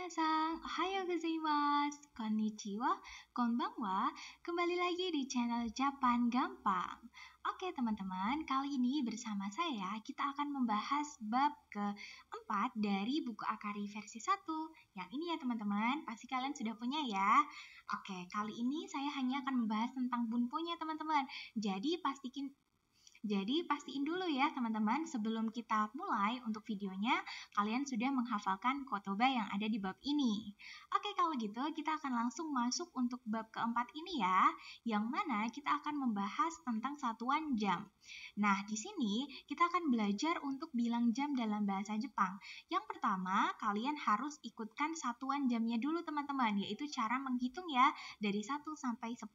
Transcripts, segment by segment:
minasan, ohayo gozaimasu, konnichiwa, konbanwa. Kembali lagi di channel Japan Gampang. Oke teman-teman, kali ini bersama saya kita akan membahas bab keempat dari buku Akari versi 1. Yang ini ya teman-teman, pasti kalian sudah punya ya. Oke, kali ini saya hanya akan membahas tentang bunponya teman-teman. Jadi pastiin dulu ya teman-teman, sebelum kita mulai untuk videonya, kalian sudah menghafalkan kotoba yang ada di bab ini. Oke, kalau gitu kita akan langsung masuk untuk bab keempat ini ya, yang mana kita akan membahas tentang satuan jam. Nah, di sini kita akan belajar untuk bilang jam dalam bahasa Jepang. Yang pertama, kalian harus ikutkan satuan jamnya dulu teman-teman, yaitu cara menghitung ya, dari 1 sampai 10.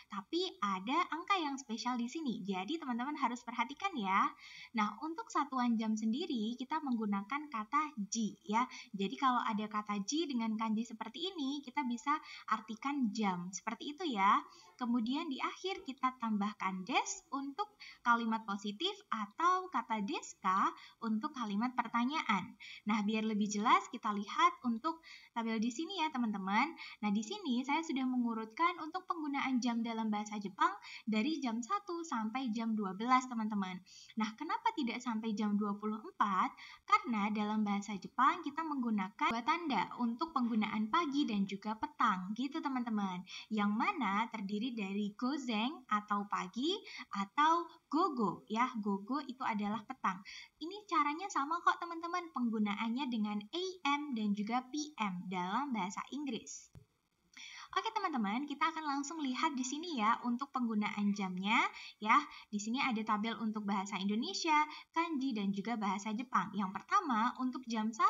Tapi ada angka yang spesial di sini, jadi teman-teman harus perhatikan ya. Nah, untuk satuan jam sendiri kita menggunakan kata ji ya. Jadi kalau ada kata ji dengan kanji seperti ini, kita bisa artikan jam. Seperti itu ya. Kemudian di akhir kita tambahkan des untuk kalimat positif atau kata deska untuk kalimat pertanyaan. Nah, biar lebih jelas kita lihat untuk tabel di sini ya teman-teman. Nah, di sini saya sudah mengurutkan untuk penggunaan jam dalam bahasa Jepang dari jam 1 sampai jam 12 teman-teman. Nah, kenapa tidak sampai jam 24? Karena dalam bahasa Jepang kita menggunakan dua tanda untuk penggunaan pagi dan juga petang gitu teman-teman. Yang mana terdiri dari gozeng atau pagi atau gogo ya. Gogo itu adalah petang. Ini caranya sama kok teman-teman, penggunaannya dengan AM dan juga PM dalam bahasa Inggris. Oke teman-teman, kita akan langsung lihat di sini ya untuk penggunaan jamnya ya. Di sini ada tabel untuk bahasa Indonesia, kanji dan juga bahasa Jepang. Yang pertama untuk jam 1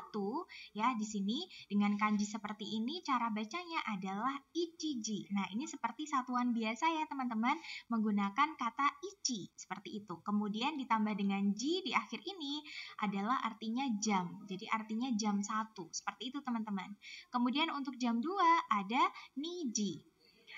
ya, di sini dengan kanji seperti ini cara bacanya adalah ichiji. Nah, ini seperti satuan biasa ya teman-teman, menggunakan kata ichi seperti itu. Kemudian ditambah dengan ji di akhir ini adalah artinya jam. Jadi artinya jam 1. Seperti itu teman-teman. Kemudian untuk jam 2 ada niji.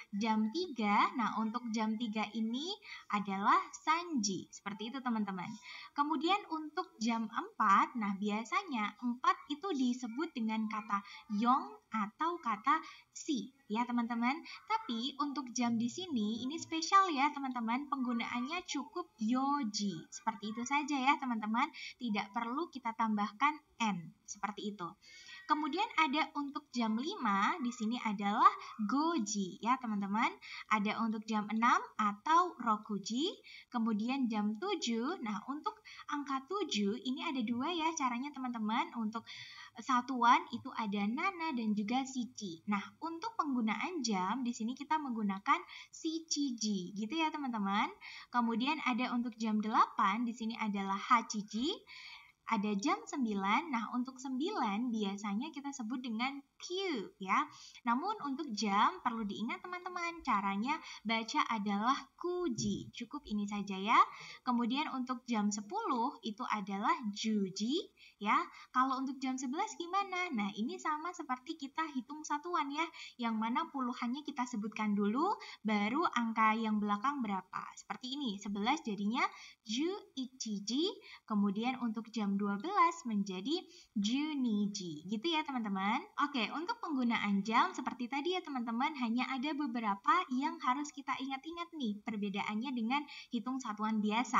Jam 3, nah untuk jam 3 ini adalah sanji. Seperti itu teman-teman. Kemudian untuk jam 4, nah biasanya 4 itu disebut dengan kata yong atau kata si ya teman-teman. Tapi untuk jam di sini ini spesial ya teman-teman, penggunaannya cukup yoji. Seperti itu saja ya teman-teman, tidak perlu kita tambahkan n. Seperti itu. Kemudian ada untuk jam 5, di sini adalah goji ya teman-teman. Ada untuk jam 6 atau rokuji. Kemudian jam 7, nah untuk angka 7 ini ada dua ya caranya teman-teman. Untuk satuan itu ada nana dan juga shichi. Nah, untuk penggunaan jam di sini kita menggunakan shichiji gitu ya teman-teman. Kemudian ada untuk jam 8, di sini adalah hachiji. Ada jam 9, nah untuk 9 biasanya kita sebut dengan Q ya. Namun untuk jam perlu diingat teman-teman, caranya baca adalah kuji. Cukup ini saja ya. Kemudian untuk jam 10 itu adalah juji ya. Kalau untuk jam 11 gimana? Nah, ini sama seperti kita hitung satuan ya. Yang mana puluhannya kita sebutkan dulu, baru angka yang belakang berapa. Seperti ini, 11 jadinya ju ichiji. Kemudian untuk jam 12 menjadi juniji. Gitu ya teman-teman. Oke, untuk penggunaan jam seperti tadi ya teman-teman, hanya ada beberapa yang harus kita ingat-ingat nih perbedaannya dengan hitung satuan biasa.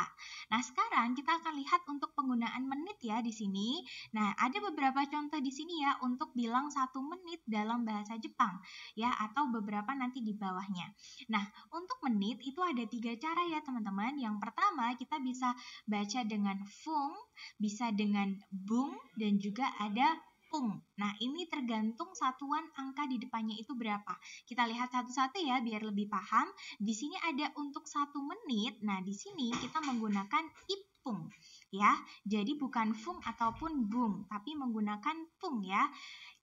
Nah, sekarang kita akan lihat untuk penggunaan menit ya di sini. Nah, ada beberapa contoh di sini ya untuk bilang 1 menit dalam bahasa Jepang ya, atau beberapa nanti di bawahnya. Nah, untuk menit itu ada 3 cara ya teman-teman. Yang pertama kita bisa baca dengan fung, bisa dengan bung, dan juga ada pung. Nah, ini tergantung satuan angka di depannya itu berapa. Kita lihat satu-satu ya biar lebih paham. Di sini ada untuk 1 menit. Nah, di sini kita menggunakan ipung ya. Jadi bukan fung ataupun bung, tapi menggunakan pung ya.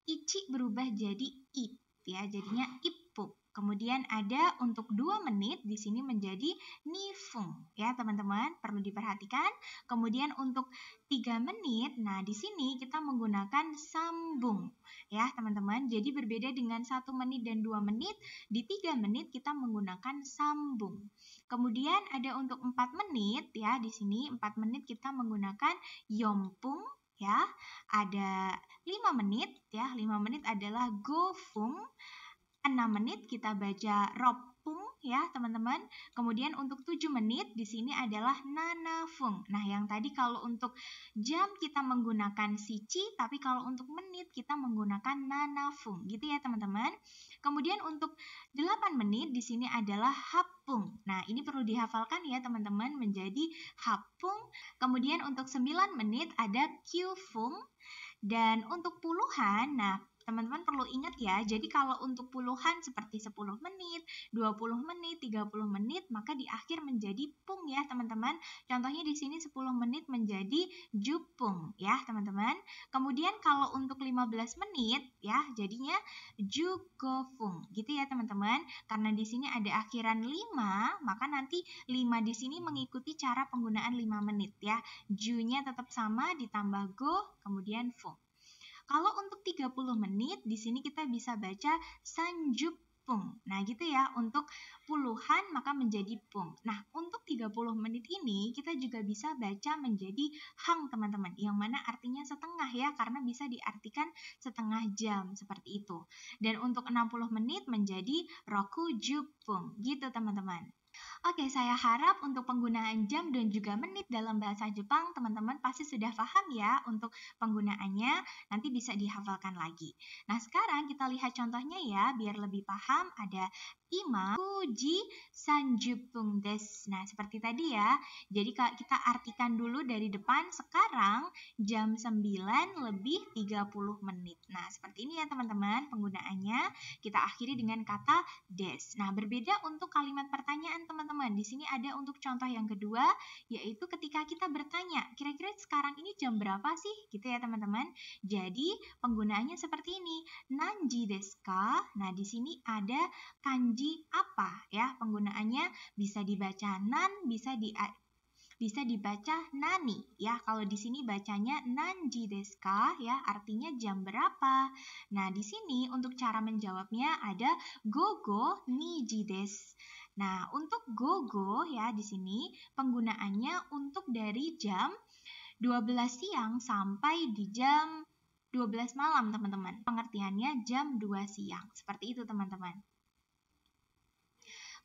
Ichi berubah jadi ip ya, jadinya ipung. Kemudian ada untuk 2 menit, di sini menjadi nifung ya teman-teman, perlu diperhatikan. Kemudian untuk 3 menit, nah di sini kita menggunakan sambung ya teman-teman. Jadi berbeda dengan 1 menit dan 2 menit, di 3 menit kita menggunakan sambung. Kemudian ada untuk 4 menit ya, di sini 4 menit kita menggunakan yompung ya. Ada 5 menit ya. 5 menit adalah gofung. 6 menit kita baca ropung ya teman-teman. Kemudian untuk 7 menit di sini adalah nanafung. Nah, yang tadi kalau untuk jam kita menggunakan sici, tapi kalau untuk menit kita menggunakan nanafung gitu ya teman-teman. Kemudian untuk 8 menit di sini adalah hapung. Nah, ini perlu dihafalkan ya teman-teman menjadi hapung. Kemudian untuk 9 menit ada kyufung. Dan untuk puluhan, nah teman-teman perlu ingat ya, jadi kalau untuk puluhan seperti 10 menit, 20 menit, 30 menit, maka di akhir menjadi pung ya teman-teman. Contohnya di sini 10 menit menjadi jupung ya teman-teman. Kemudian kalau untuk 15 menit ya, jadinya jugofung gitu ya teman-teman. Karena di sini ada akhiran 5, maka nanti 5 di sini mengikuti cara penggunaan 5 menit ya. Ju-nya tetap sama ditambah go, kemudian fung. Kalau untuk 30 menit, di sini kita bisa baca sanjupung. Nah, gitu ya. Untuk puluhan maka menjadi pung. Nah, untuk 30 menit ini kita juga bisa baca menjadi hang, teman-teman. Yang mana artinya setengah ya, karena bisa diartikan setengah jam seperti itu. Dan untuk 60 menit menjadi rokujupung. Gitu, teman-teman. Oke, saya harap untuk penggunaan jam dan juga menit dalam bahasa Jepang, teman-teman pasti sudah paham ya untuk penggunaannya, nanti bisa dihafalkan lagi. Nah, sekarang kita lihat contohnya ya, biar lebih paham. Ada ima, fuji, sanjupung des. Nah, seperti tadi ya. Jadi kita artikan dulu dari depan, sekarang jam 9 lebih 30 menit. Nah, seperti ini ya teman-teman penggunaannya. Kita akhiri dengan kata des. Nah, berbeda untuk kalimat pertanyaan teman-teman. Di sini ada untuk contoh yang kedua, yaitu ketika kita bertanya, kira-kira sekarang ini jam berapa sih? Gitu ya teman-teman. Jadi, penggunaannya seperti ini. Nanji desu ka? Nah, di sini ada kanji apa ya? Penggunaannya bisa dibaca nan, bisa dibaca nani ya. Kalau di sini bacanya nanji desu ka ya, artinya jam berapa. Nah, di sini untuk cara menjawabnya ada gogo niji desu. Nah, untuk gogo ya di sini penggunaannya untuk dari jam 12 siang sampai di jam 12 malam, teman-teman. Pengertiannya jam 2 siang. Seperti itu, teman-teman.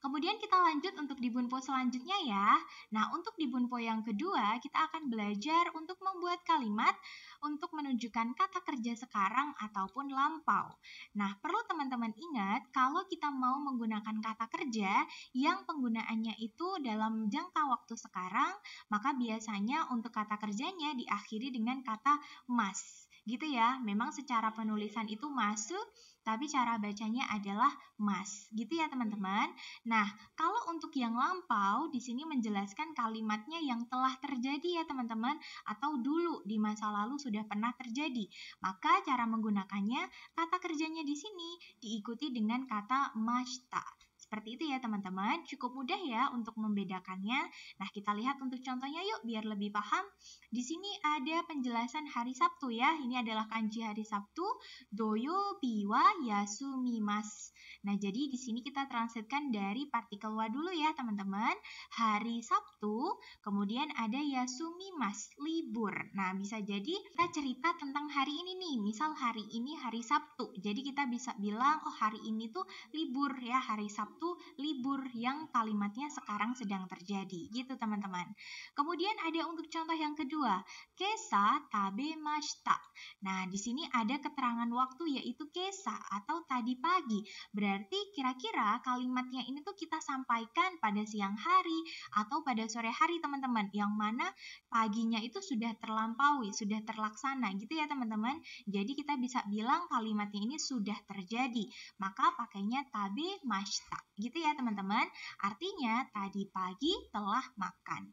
Kemudian kita lanjut untuk di bunpo selanjutnya ya. Nah, untuk di bunpo yang kedua, kita akan belajar untuk membuat kalimat untuk menunjukkan kata kerja sekarang ataupun lampau. Nah, perlu teman-teman ingat, kalau kita mau menggunakan kata kerja yang penggunaannya itu dalam jangka waktu sekarang, maka biasanya untuk kata kerjanya diakhiri dengan kata mas. Gitu ya, memang secara penulisan itu masuk, tapi cara bacanya adalah mas. Gitu ya teman-teman. Nah, kalau untuk yang lampau, di sini menjelaskan kalimatnya yang telah terjadi ya teman-teman, atau dulu di masa lalu sudah pernah terjadi. Maka cara menggunakannya, kata kerjanya di sini diikuti dengan kata mashita. Seperti itu ya teman-teman, cukup mudah ya untuk membedakannya. Nah, kita lihat untuk contohnya yuk biar lebih paham. Di sini ada penjelasan hari Sabtu ya. Ini adalah kanji hari Sabtu, doyo biwa yasumimasu. Nah, jadi di sini kita translatekan dari partikel wa dulu ya, teman-teman. Hari Sabtu, kemudian ada yasumimasu, libur. Nah, bisa jadi kita cerita tentang hari ini nih. Misal hari ini hari Sabtu. Jadi kita bisa bilang, oh hari ini tuh libur ya, hari Sabtu libur, yang kalimatnya sekarang sedang terjadi. Gitu, teman-teman. Kemudian ada untuk contoh yang kedua, kesa tabemashita. Nah, di sini ada keterangan waktu yaitu kesa atau tadi pagi. Berarti kira-kira kalimatnya ini tuh kita sampaikan pada siang hari atau pada sore hari, teman-teman. Yang mana paginya itu sudah terlampaui, sudah terlaksana gitu ya teman-teman. Jadi kita bisa bilang kalimatnya ini sudah terjadi. Maka pakainya tabe mashita. Gitu ya teman-teman. Artinya tadi pagi telah makan.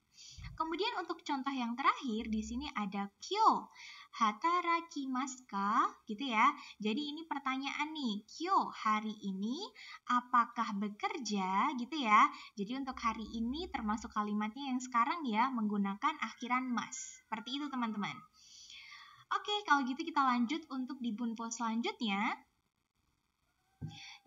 Kemudian untuk contoh yang terakhir di sini ada kyo. Hatarakimasu ka? Gitu ya. Jadi ini pertanyaan nih. Kyo, hari ini apakah bekerja? Gitu ya. Jadi untuk hari ini termasuk kalimatnya yang sekarang ya menggunakan akhiran mas. Seperti itu teman-teman. Oke, kalau gitu kita lanjut untuk di bunpo selanjutnya.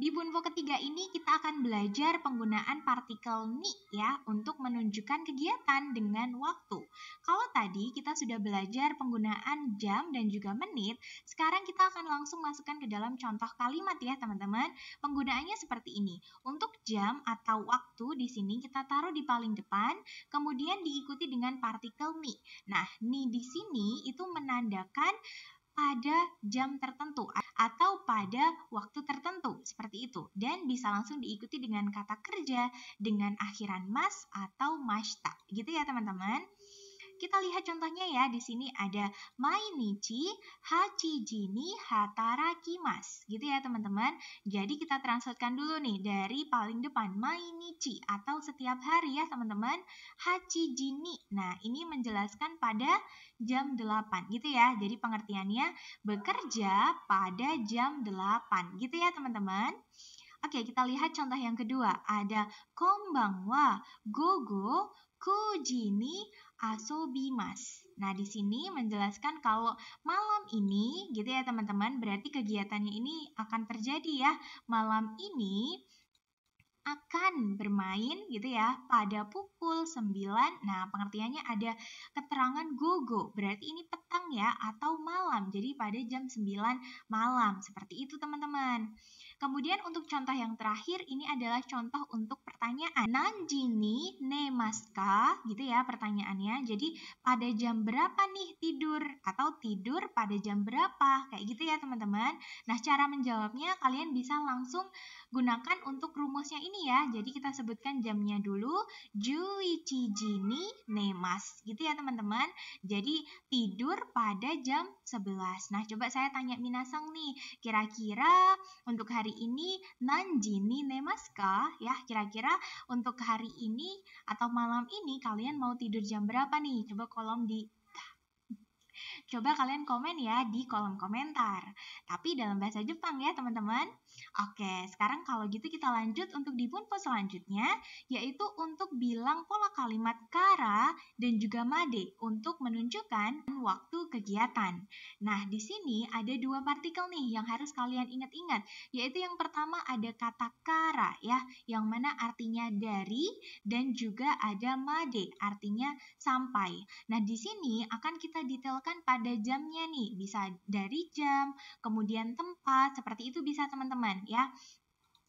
Di bunpo ketiga ini kita akan belajar penggunaan partikel ni ya untuk menunjukkan kegiatan dengan waktu. Kalau tadi kita sudah belajar penggunaan jam dan juga menit, sekarang kita akan langsung masukkan ke dalam contoh kalimat ya teman-teman. Penggunaannya seperti ini. Untuk jam atau waktu di sini kita taruh di paling depan, kemudian diikuti dengan partikel ni. Nah, ni di sini itu menandakan pada jam tertentu atau pada waktu tertentu seperti itu, dan bisa langsung diikuti dengan kata kerja dengan akhiran mas atau mashita gitu ya teman-teman. Kita lihat contohnya ya, di sini ada mainichi hachiji ni hatarakimasu gitu ya teman-teman. Jadi kita translatekan dulu nih dari paling depan, mainichi atau setiap hari ya teman-teman, hachiji ni. Nah, ini menjelaskan pada jam 8 gitu ya. Jadi pengertiannya bekerja pada jam 8 gitu ya teman-teman. Oke, kita lihat contoh yang kedua. Ada konbanwa gogo kuji ni asobimasu. Nah, di sini menjelaskan kalau malam ini gitu ya teman-teman, berarti kegiatannya ini akan terjadi ya. Malam ini akan bermain gitu ya pada pukul 9. Nah, pengertiannya ada keterangan gogo, berarti ini petang ya atau malam. Jadi pada jam 9 malam. Seperti itu teman-teman. Kemudian untuk contoh yang terakhir ini adalah contoh untuk pertanyaan. Nanji ni nemaska gitu ya pertanyaannya. Jadi pada jam berapa nih tidur atau tidur pada jam berapa? Kayak gitu ya teman-teman. Nah, cara menjawabnya kalian bisa langsung gunakan untuk rumusnya ini ya. Jadi kita sebutkan jamnya dulu, juichiji ni nemasu gitu ya teman-teman. Jadi tidur pada jam 11. Nah, coba saya tanya minasang nih, kira-kira untuk hari ini nanji ni nemasu ka? Ya, kira-kira untuk hari ini atau malam ini kalian mau tidur jam berapa nih? Coba kalian komen ya di kolom komentar. Tapi dalam bahasa Jepang ya teman-teman. Oke, sekarang kalau gitu kita lanjut untuk di bunpo selanjutnya, yaitu untuk bilang pola kalimat kara dan juga made untuk menunjukkan waktu kegiatan. Nah, di sini ada dua partikel nih yang harus kalian ingat-ingat, yaitu yang pertama ada kata kara ya, yang mana artinya dari, dan juga ada made artinya sampai. Nah, di sini akan kita detailkan pada jamnya nih, bisa dari jam, kemudian tempat, seperti itu bisa teman-teman ya.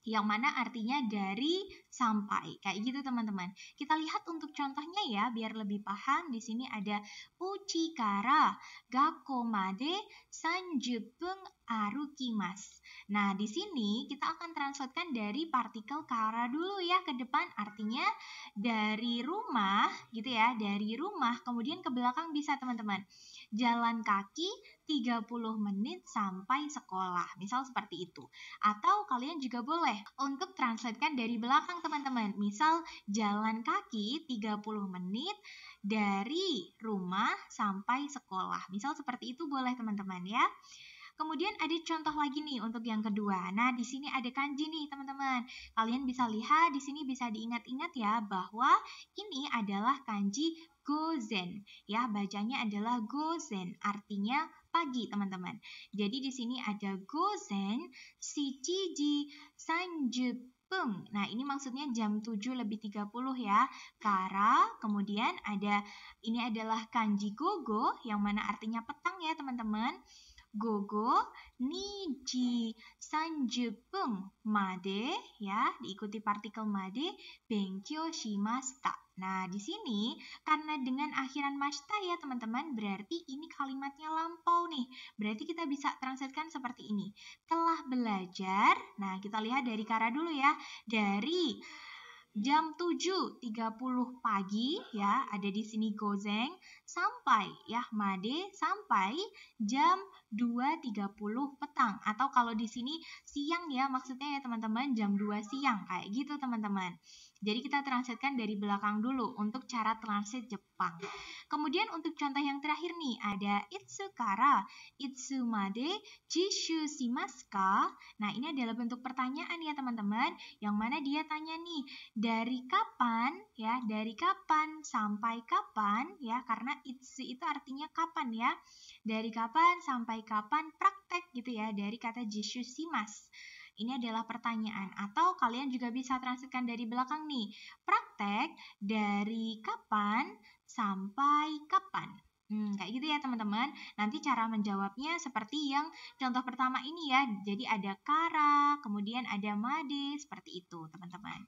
Yang mana artinya dari sampai. Kayak gitu teman-teman. Kita lihat untuk contohnya ya biar lebih paham. Di sini ada uchi kara gakko made 30 分 arukimasu. Nah, di sini kita akan translatekan dari partikel kara dulu ya ke depan, artinya dari rumah gitu ya, dari rumah kemudian ke belakang bisa teman-teman. Jalan kaki 30 menit sampai sekolah. Misal seperti itu. Atau kalian juga boleh untuk translatekan dari belakang teman-teman. Misal jalan kaki 30 menit dari rumah sampai sekolah. Misal seperti itu boleh teman-teman ya. Kemudian ada contoh lagi nih untuk yang kedua. Nah, di sini ada kanji nih, teman-teman. Kalian bisa lihat di sini bisa diingat-ingat ya bahwa ini adalah kanji gozen. Ya, bacanya adalah gozen, artinya pagi, teman-teman. Jadi di sini ada gozen shichiji 30 pung. Nah, ini maksudnya jam 7 lebih 30 ya. Kara, kemudian ini adalah kanji gogo yang mana artinya petang ya, teman-teman. Gogo niji 30 pung made ya, diikuti partikel made benkyou shimashita. Nah, di sini karena dengan akhiran mashita ya teman-teman, berarti ini kalimatnya lampau nih. Berarti kita bisa translatekan seperti ini. Telah belajar. Nah, kita lihat dari kara dulu ya. Dari jam 7.30 pagi ya, ada di sini gozeng, sampai ya made sampai jam 2.30 petang, atau kalau di sini siang ya maksudnya ya teman-teman, jam 2 siang kayak gitu teman-teman. Jadi kita translatekan dari belakang dulu untuk cara translate Jepang. Kemudian untuk contoh yang terakhir nih ada itsu kara itsu made jishu shimasu ka? Nah, ini adalah bentuk pertanyaan ya teman-teman, yang mana dia tanya nih, dari kapan ya, dari kapan sampai kapan ya, karena itsu itu artinya kapan ya. Dari kapan sampai kapan praktek gitu ya, dari kata jishu shimasu. Ini adalah pertanyaan atau kalian juga bisa transitkan dari belakang nih. Praktek dari kapan sampai kapan. Kayak gitu ya teman-teman. Nanti cara menjawabnya seperti yang contoh pertama ini ya. Jadi ada kara, kemudian ada made, seperti itu teman-teman.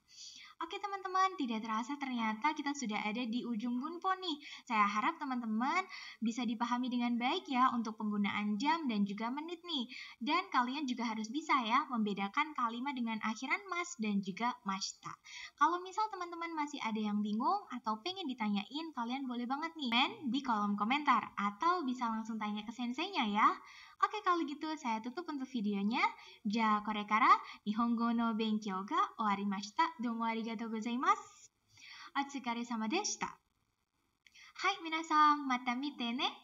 Oke teman-teman, tidak terasa ternyata kita sudah ada di ujung bunpo nih. Saya harap teman-teman bisa dipahami dengan baik ya untuk penggunaan jam dan juga menit nih. Dan kalian juga harus bisa ya membedakan kalimat dengan akhiran mas dan juga mashita. Kalau misal teman-teman masih ada yang bingung atau pengen ditanyain, kalian boleh banget nih di kolom komentar atau bisa langsung tanya ke senseinya ya. Oke, kalau gitu saya tutup untuk videonya. Ja, これから日本語の勉強が終わりました。どうもありがとうございます。お疲れ様でした。はい、皆さん、また見てね。